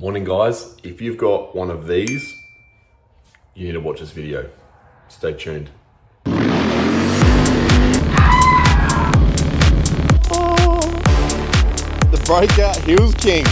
Morning guys, if you've got one of these, you need to watch this video. Stay tuned. The breakout Hills King.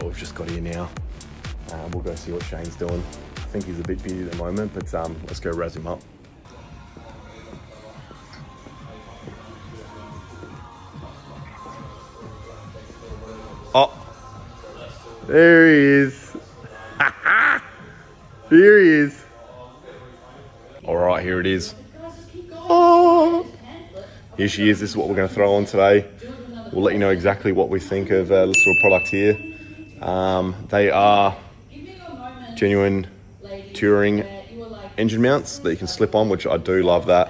We've just got here now. We'll go see what Shane's doing. I think he's a bit busy at the moment, but let's go razz him up. Oh, there he is. Here he is. All right, here it is. Oh, here she is. This is what we're going to throw on today. We'll let you know exactly what we think of this little product here. They are genuine touring engine mounts that you can slip on, which I do love that.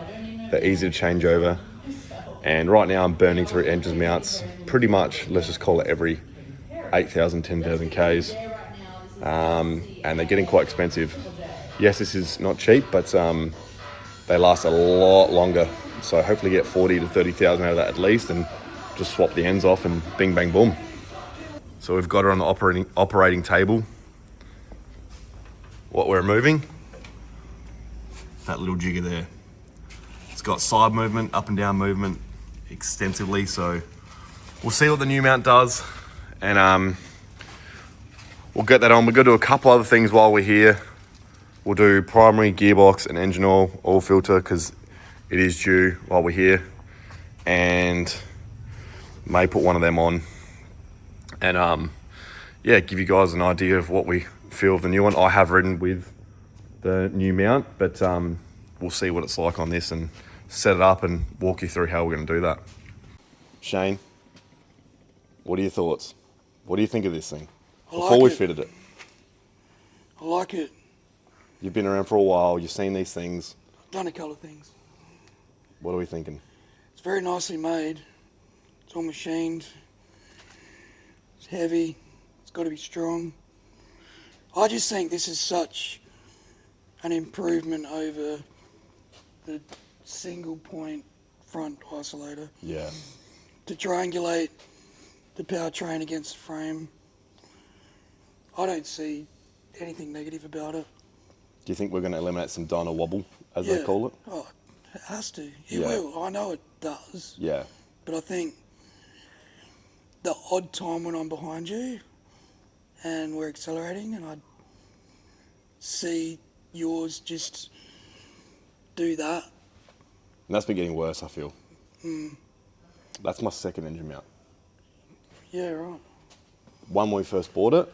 They're easy to change over. And right now I'm burning through engine mounts pretty much, let's just call it every 8,000, 10,000 Ks. And they're getting quite expensive. Yes, this is not cheap, but they last a lot longer. So hopefully get 40 to 30,000 out of that at least, and just swap the ends off and bing, bang, boom. So we've got her on the operating table. What we're removing, that little jigger there. It's got side movement, up and down movement extensively. So we'll see what the new mount does, and we'll get that on. We're going to do a couple other things while we're here. We'll do primary, gearbox, and engine oil filter, because it is due while we're here, and may put one of them on. And yeah, give you guys an idea of what we feel of the new one. I have ridden with the new mount, but we'll see what it's like on this and set it up and walk you through how we're going to do that. Shane, what are your thoughts? What do you think of this thing before we fitted it? I like it. You've been around for a while. You've seen these things. I've done a couple of things. What are we thinking? It's very nicely made. It's all machined. It's heavy. It's got to be strong. I just think this is such an improvement over the single point front isolator. Yeah. To triangulate the powertrain against the frame, I don't see anything negative about it. Do you think we're going to eliminate some Dyna Wobble, as they call it? Oh, it has to. It will. I know it does. Yeah. But I think the odd time when I'm behind you and we're accelerating and I see yours just do that. And that's been getting worse, I feel. That's my second engine mount. Yeah, right. One when we first bought it,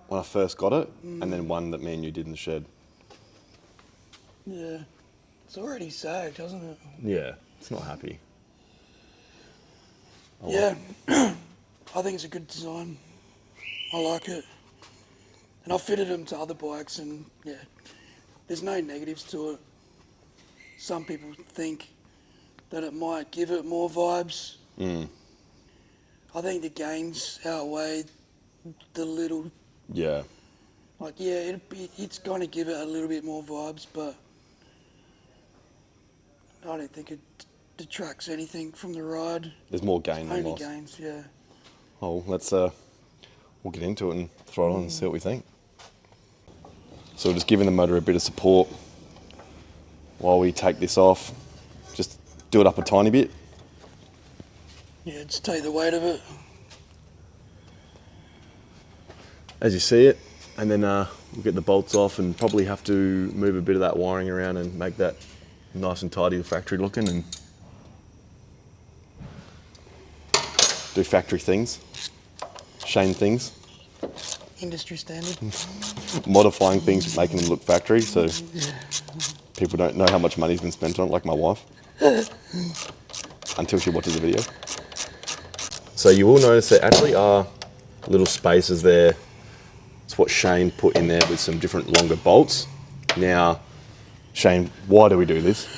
when I first got it, and then one that me and you did in the shed. Yeah. It's already sagged, hasn't it? Yeah, it's not happy. Yeah. I think it's a good design. I like it. And I've fitted them to other bikes, and yeah, there's no negatives to it. Some people think that it might give it more vibes. I think the gains outweigh the little. Yeah. Like, yeah, it's going to give it a little bit more vibes, but I don't think it detracts anything from the ride. There's more gain than Only loss. gains, yeah. Oh, let's we'll get into it and throw it on and see what we think. So we're just giving the motor a bit of support while we take this off. Just do it up a tiny bit. Yeah, just take the weight of it. As you see it, and then we'll get the bolts off and probably have to move a bit of that wiring around and make that nice and tidy, factory looking, and do factory things, Shane things. Industry standard. Modifying things, making them look factory, so people don't know how much money's been spent on it, like my wife, until she watches the video. So you will notice there actually are little spaces there. It's what Shane put in there with some different longer bolts. Now, Shane, why do we do this?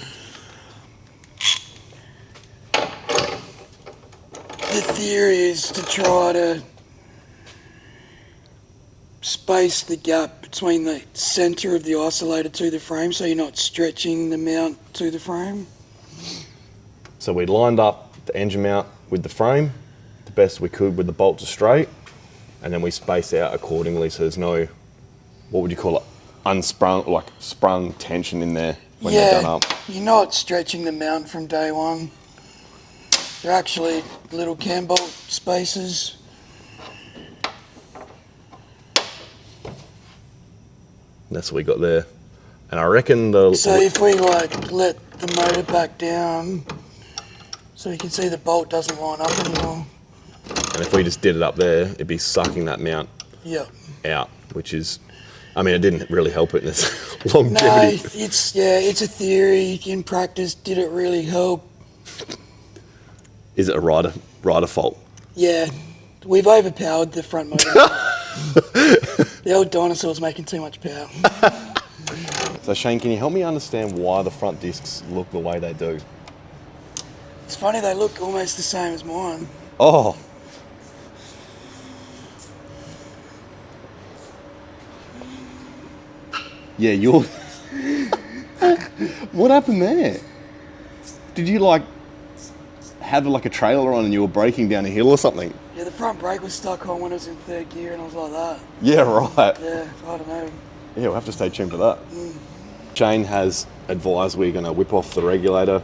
The theory is to try to space the gap between the centre of the isolator to the frame so you're not stretching the mount to the frame. So we lined up the engine mount with the frame the best we could with the bolts are straight, and then we space out accordingly so there's no, what would you call it, unsprung, like sprung tension in there when they're done up. You're not stretching the mount from day one. They're actually little cam bolt spaces. That's what we got there. And I reckon the... So if we like let the motor back down so you can see the bolt doesn't line up anymore. And if we just did it up there, it'd be sucking that mount out, which is, I mean, it didn't really help it in its longevity. No, it's a theory. In practice, did it really help? Is it a rider fault? Yeah, we've overpowered the front motor. The old dinosaur's making too much power. So Shane, can you help me understand why the front discs look the way they do? It's funny, they look almost the same as mine. Oh. Yeah, you're... What happened there? Did you like have like a trailer on and you were braking down a hill or something? Yeah, the front brake was stuck on when I was in third gear and I was like that. Yeah, right. Yeah, I don't know. Yeah, we'll have to stay tuned for that. Shane has advised we're going to whip off the regulator.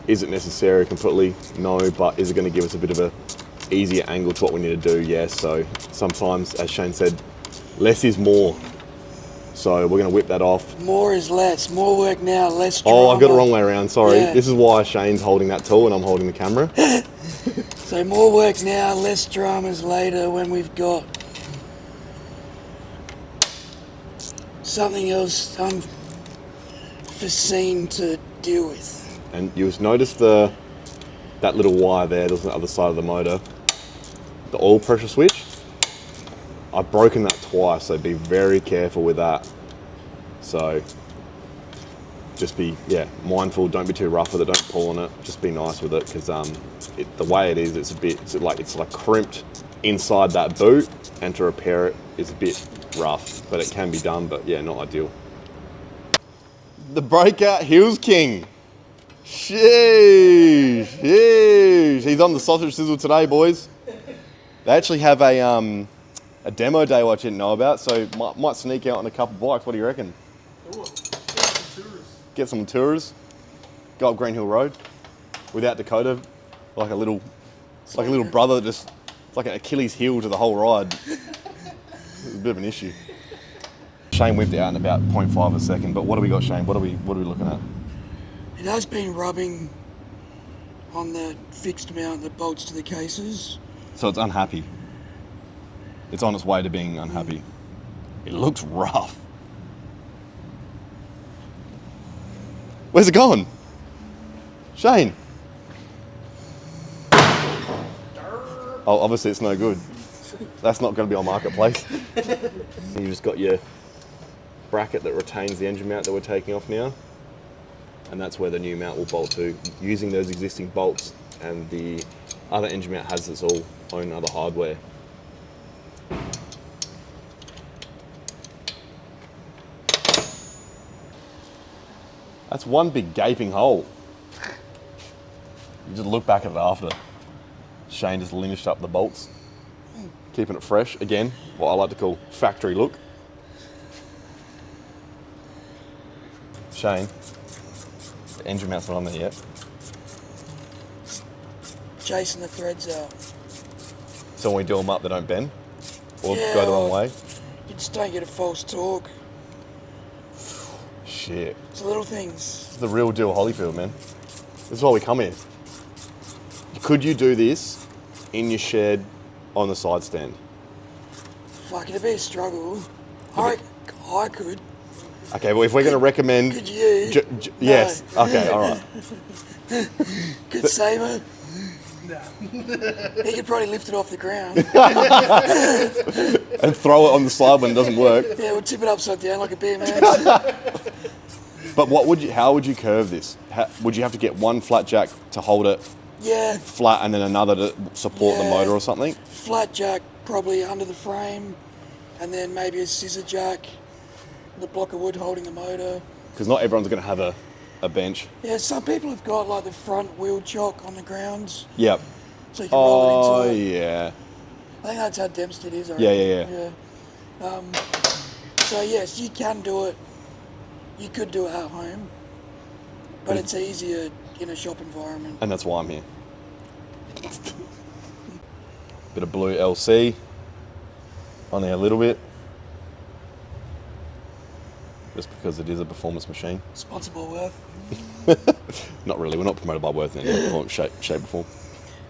Is it necessary completely? No, but is it going to give us a bit of a easier angle to what we need to do? Yes, so sometimes, as Shane said, less is more. So we're going to whip that off. More is less. More work now, less drama. Oh, I got it wrong way around, sorry. Yeah. This is why Shane's holding that tool and I'm holding the camera. So more work now, less dramas later when we've got something else unforeseen to deal with. And you'll notice that little wire there, that's on the other side of the motor, the oil pressure switch. I've broken that twice, so be very careful with that. So just be mindful, don't be too rough with it, don't pull on it, just be nice with it, because the way it is, it's like crimped inside that boot, and to repair it is a bit rough, but it can be done, but yeah, not ideal. The breakout Hills King. Sheesh, sheesh. He's on the sausage sizzle today, boys. They actually have a demo day which I didn't know about, so might sneak out on a couple bikes. What do you reckon? Get some tours. Go up Green Hill Road without Dakota, like a little brother that just, it's like an Achilles heel to the whole ride. It's a bit of an issue. Shane whipped out in about 0.5 a second, but what do we got, Shane? What are we looking at? It has been rubbing on the fixed mount that bolts to the cases. So it's unhappy. It's on its way to being unhappy. It looks rough. Where's it going? Shane? Oh, obviously it's no good. That's not going to be on Marketplace. You just got your bracket that retains the engine mount that we're taking off now. And that's where the new mount will bolt to, using those existing bolts, and the other engine mount has its own other hardware. That's one big gaping hole. You just look back at it after. Shane just linished up the bolts, keeping it fresh. Again, what I like to call factory look. Shane, the engine mount's not on there yet. chasing the threads out. So when we do them up, they don't bend or Yeah, go the wrong way. You just don't get a false torque. Shit. It's little things. This is the real deal Holyfield, man. This is why we come here. Could you do this in your shed on the side stand? Fuck, it'd be a struggle. I could. Okay, well, if we're going to recommend... Could you? Yes. Okay, all right. Could Saber? No. He could probably lift it off the ground. And throw it on the slide when it doesn't work. Yeah, we'll tip it upside down like a beer man. But how would you curve this? Would you have to get one flat jack to hold it Yeah, flat and then another to support the Yeah. motor or something? flat jack probably under the frame, and then maybe a scissor jack, the block of wood holding the motor. Because not everyone's going to have a bench. Yeah, some people have got like the front wheel chock on the ground, Yep. so you can roll Oh, it into it. yeah. I think that's how Dempster is. I Yeah, reckon. Yeah. So yes, you can do it. You could do it at home, but it's easier in a shop environment. And that's why I'm here. Bit of blue LC on there a little bit. Just because it is a performance machine. Sponsored by Worth. Not really, we're not promoted by Worth in any performance shape or form.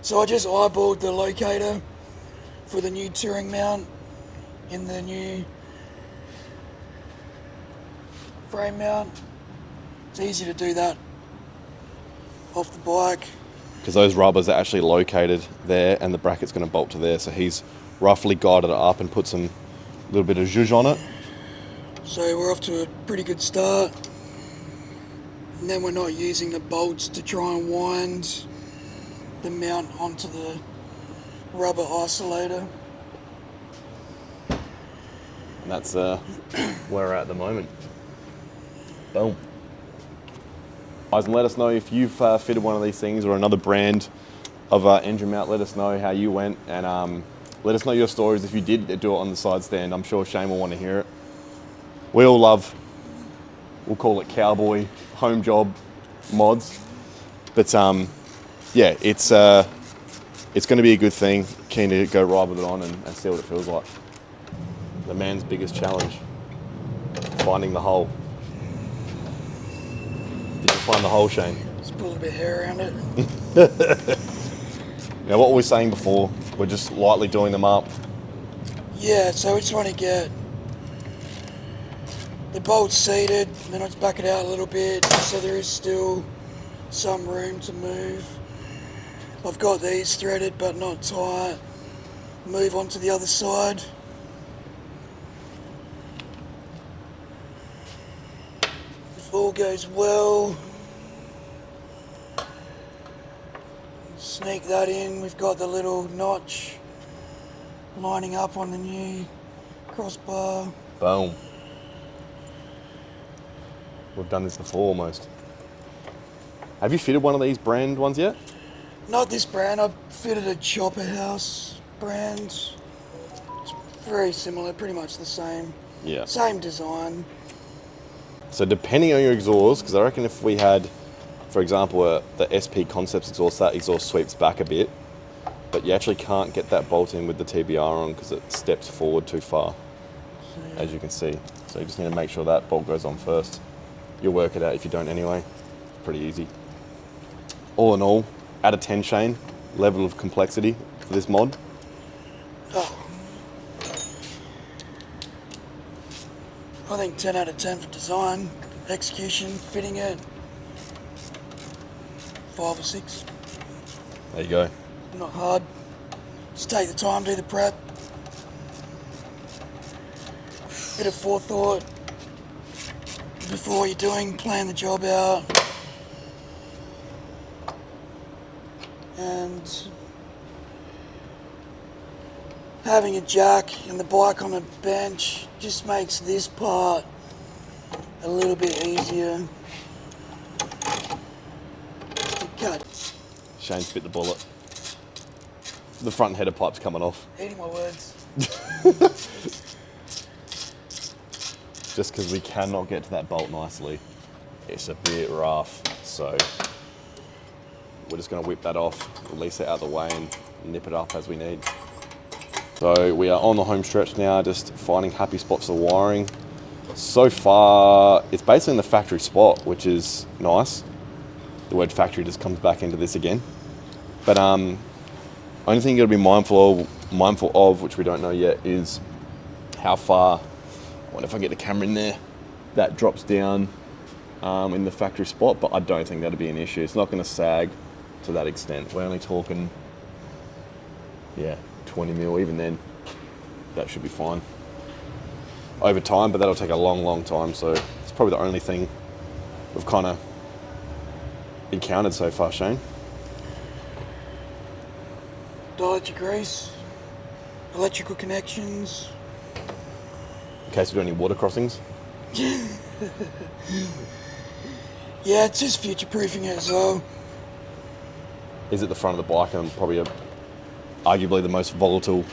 So I just eyeballed the locator for the new touring mount in the new frame mount. It's easy to do that off the bike. Because those rubbers are actually located there and the bracket's going to bolt to there. So he's roughly guided it up and put some little bit of zhuzh on it. So we're off to a pretty good start. And then we're not using the bolts to try and wind the mount onto the rubber isolator. And that's where we're at the moment. Boom. Guys, and let us know if you've fitted one of these things or another brand of engine mount. Let us know how you went, and let us know your stories if you did do it on the side stand. I'm sure Shane will want to hear it. We all love, we'll call it cowboy home job mods, but yeah, it's going to be a good thing. Keen to go ride with it on and see what it feels like. The man's biggest challenge, finding the hole. Did you find the hole, Shane? Just put a little bit of hair around it. Now, what were we saying before? We're just lightly doing them up. Yeah, so we just want to get the bolts seated, and then let's back it out a little bit so there is still some room to move. I've got these threaded but not tight. Move on to the other side. If all goes well, sneak that in. We've got the little notch lining up on the new crossbar. Boom. We've done this before almost. Have you fitted one of these brand ones yet? Not this brand, I've fitted a Chopper House brand. It's very similar, pretty much the same. Yeah. Same design. So depending on your exhaust, because I reckon if we had, for example, the SP Concepts exhaust, that exhaust sweeps back a bit, but you actually can't get that bolt in with the TBR on because it steps forward too far, as you can see. So you just need to make sure that bolt goes on first. You'll work it out if you don't anyway. Pretty easy. All in all, out of 10, Shane, level of complexity for this mod. Oh. I think 10 out of 10 for design, execution, fitting it, 5 or 6. There you go. Not hard. Just take the time, do the prep. Bit of forethought before you're doing, plan the job out. And having a jack and the bike on a bench just makes this part a little bit easier to cut. Shane's bit the bullet. The front header pipe's coming off. Eating my words. Just because we cannot get to that bolt nicely. It's a bit rough, so we're just going to whip that off, release it out of the way and nip it up as we need. So we are on the home stretch now, just finding happy spots for the wiring. So far, it's basically in the factory spot, which is nice. The word factory just comes back into this again. But only thing you got to be mindful of, which we don't know yet, is how far, I wonder if I can get the camera in there, that drops down in the factory spot, but I don't think that'll be an issue. It's not going to sag to that extent. We're only talking, 20 mil, even then, that should be fine. Over time, but that'll take a long time, so it's probably the only thing we've kind of encountered so far, Shane. Dielectric grease, electrical connections. In case we do any water crossings. Yeah, it's just future-proofing it as well. Is it the front of the bike and probably arguably the most volatile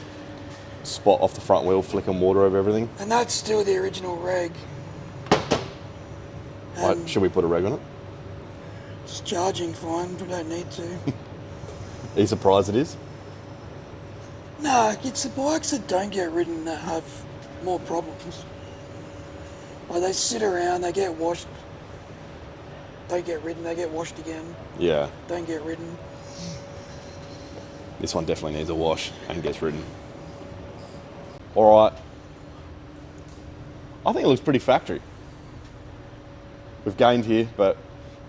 spot off the front wheel, flicking water over everything? And that's still the original reg. Right, should we put a reg on it? It's charging fine, we don't need to. Are you surprised it is? No, it's the bikes that don't get ridden that have more problems. Like they sit around, they get washed, don't get ridden, they get washed again, Yeah. don't get ridden. This one definitely needs a wash and gets ridden. All right. I think it looks pretty factory. We've gained here, but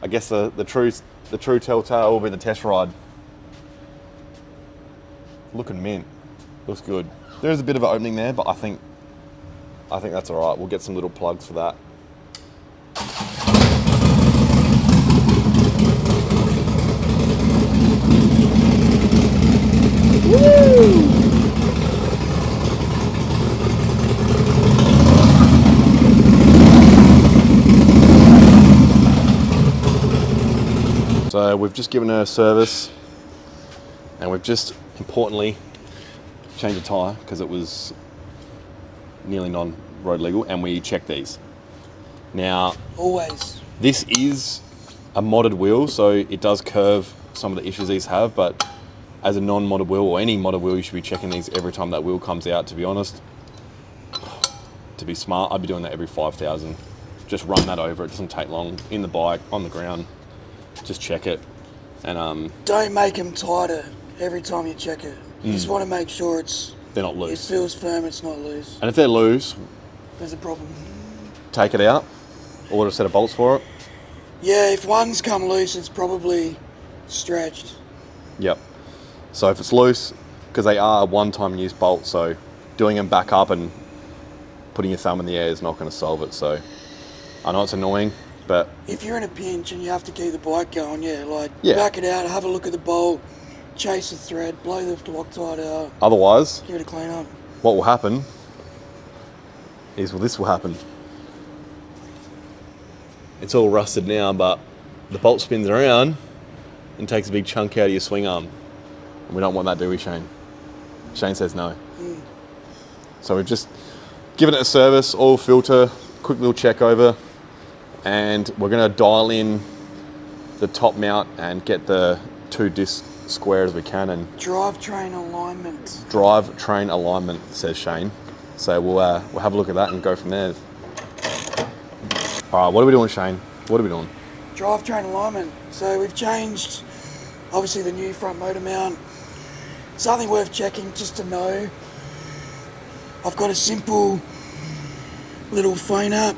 I guess the true telltale will be the test ride. Looking mint. Looks good. There is a bit of an opening there, but I think that's all right. We'll get some little plugs for that. Woo! So we've just given her a service, and we've just importantly changed the tyre because it was nearly non-road legal, and we checked these. Now, Always. this is a modded wheel, so it does curve some of the issues these have, but as a non-modded wheel, or any modded wheel, you should be checking these every time that wheel comes out, to be honest. To be smart, I'd be doing that every 5,000. Just run that over, it doesn't take long. In the bike, on the ground, just check it. And Don't make them tighter every time you check it. You just want to make sure they're not it loose. feels firm, it's not loose. And if they're loose, There's a problem. take it out, order a set of bolts for it. Yeah, if one's come loose, it's probably stretched. Yep. So if it's loose, because they are a one-time use bolt, so doing them back up and putting your thumb in the air is not going to solve it. So I know it's annoying, but If you're in a pinch and you have to keep the bike going, Yeah. back it out, have a look at the bolt, chase the thread, blow the Loctite out, otherwise, give it a clean up. what will happen is, well, this will happen. It's all rusted now, but the bolt spins around and takes a big chunk out of your swing arm. And we don't want that, do we, Shane? Shane says no. So we've just given it a service, oil filter, quick little check over, and we're going to dial in the top mount and get the 2 discs square as we can, and Drivetrain alignment. drive train alignment, says Shane. So we'll have a look at that and go from there. All right, what are we doing, Shane? What are we doing? Drivetrain alignment. So we've changed, obviously, the new front motor mount. Something worth checking just to know. I've got a simple little phone app.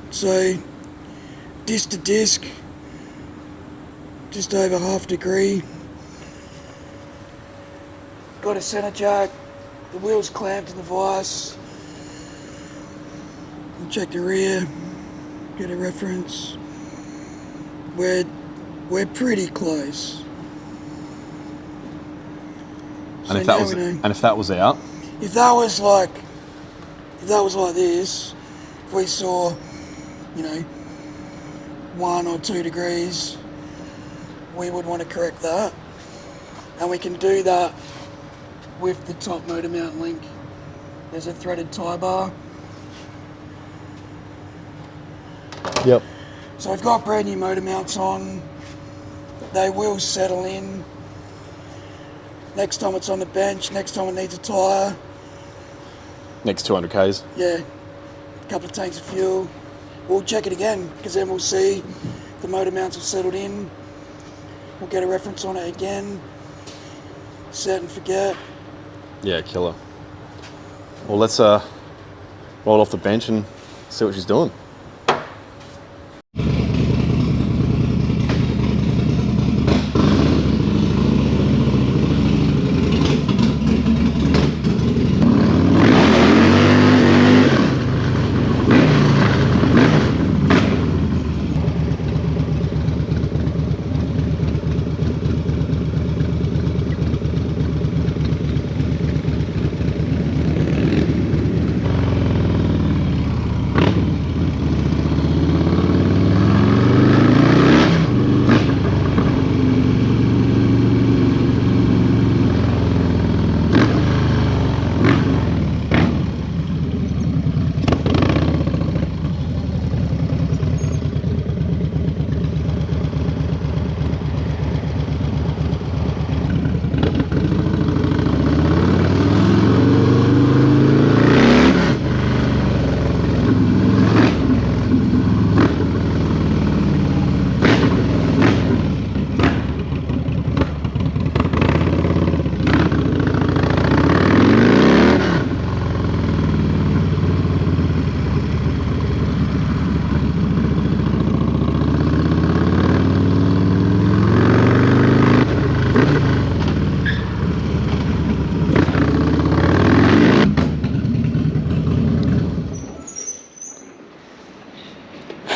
So disc to disc, just over half degree. Got a center jack. The wheel's clamped in the vise. Check the rear. Get a reference. We're pretty close. And So if that was out, if that was like this, if we saw, 1 or 2 degrees, we would want to correct that. And we can do that with the top motor mount link. There's a threaded tie bar. yep. So we've got brand new motor mounts on. They will settle in. Next time it's on the bench, next time it needs a tyre. Next 200 Ks. Yeah, a couple of tanks of fuel. We'll check it again, because then we'll see the motor mounts have settled in. We'll get a reference on it again. Set and forget. Yeah, killer. Well, let's roll off the bench and see what she's doing.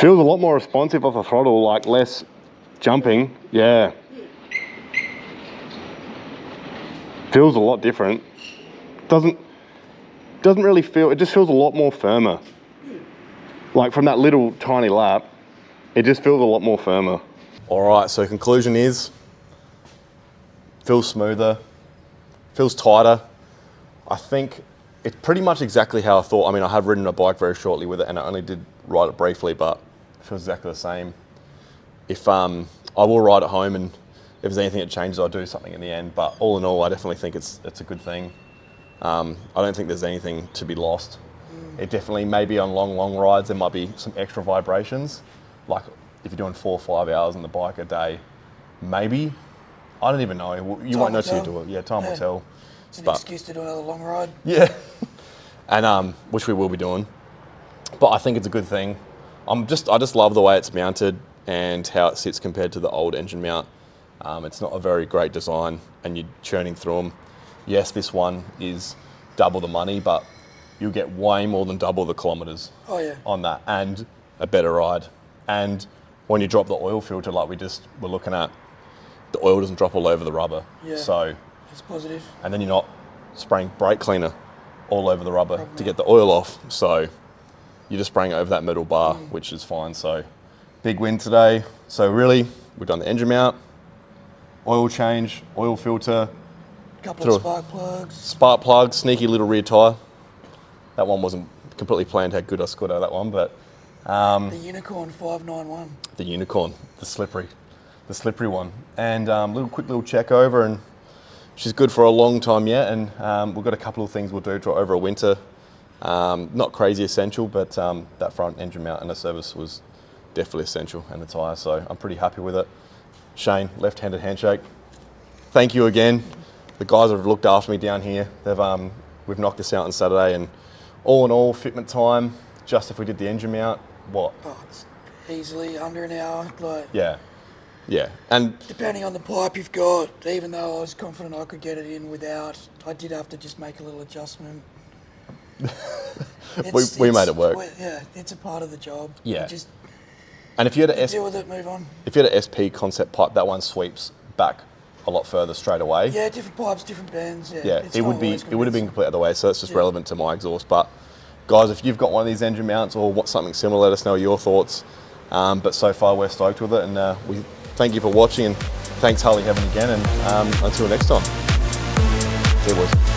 Feels a lot more responsive off the throttle, like less jumping. Yeah. Feels a lot different. Doesn't really feel, it just feels a lot more firmer. Like from that little tiny lap, it just feels a lot more firmer. All right, so conclusion is, feels smoother, feels tighter. I think it's pretty much exactly how I thought. I mean, I have ridden a bike very shortly with it and I only did ride it briefly, but it feels exactly the same. If I will ride it home, and if there's anything that changes, I'll do something in the end. But all in all, I definitely think it's a good thing. I don't think there's anything to be lost. It definitely, maybe on long rides, there might be some extra vibrations. Like if you're doing 4 or 5 hours on the bike a day, maybe. I don't even know. You won't know till you do it. Yeah, time will tell. It's an excuse to do another long ride. Yeah, and which we will be doing. But I think it's a good thing. I just love the way it's mounted and how it sits compared to the old engine mount. It's not a very great design, and you're churning through them. Yes, this one is double the money, but you'll get way more than double the kilometers on that, and a better ride. And when you drop the oil filter, like we just were looking at, the oil doesn't drop all over the rubber. Yeah, so it's positive. And then you're not spraying brake cleaner all over the rubber to get the oil off. So you're just spraying it over that metal bar, which is fine. So big win today. So really, we've done the engine mount, oil change, oil filter, Couple of spark plugs. Spark plug, sneaky little rear tyre. That one wasn't completely planned how good I scored out of that one, but the Unicorn 591. The Unicorn, the slippery one. And quick little check over, and she's good for a long time yet. And we've got a couple of things we'll do to her over a winter. Not crazy essential, but that front engine mount and the service was definitely essential, and the tyre. So I'm pretty happy with it. Shane, left-handed handshake. Thank you again. The guys have looked after me down here. We've knocked this out on Saturday, and all in all, fitment time, just if we did the engine mount, what? Oh, it's easily under an hour. Like, yeah. And depending on the pipe you've got, even though I was confident I could get it in without, I did have to just make a little adjustment. we made it work. Yeah, it's a part of the job. Yeah. Just and if you had deal with it, move on. If you had an SP concept pipe, that one sweeps back a lot further straight away. Yeah, different pipes, different bends. Yeah, it would have been completely other way. So that's just relevant to my exhaust. But guys, if you've got one of these engine mounts or something similar, let us know your thoughts. But so far, we're stoked with it, and we thank you for watching, and thanks Harley-Heaven again, and until next time. See you boys.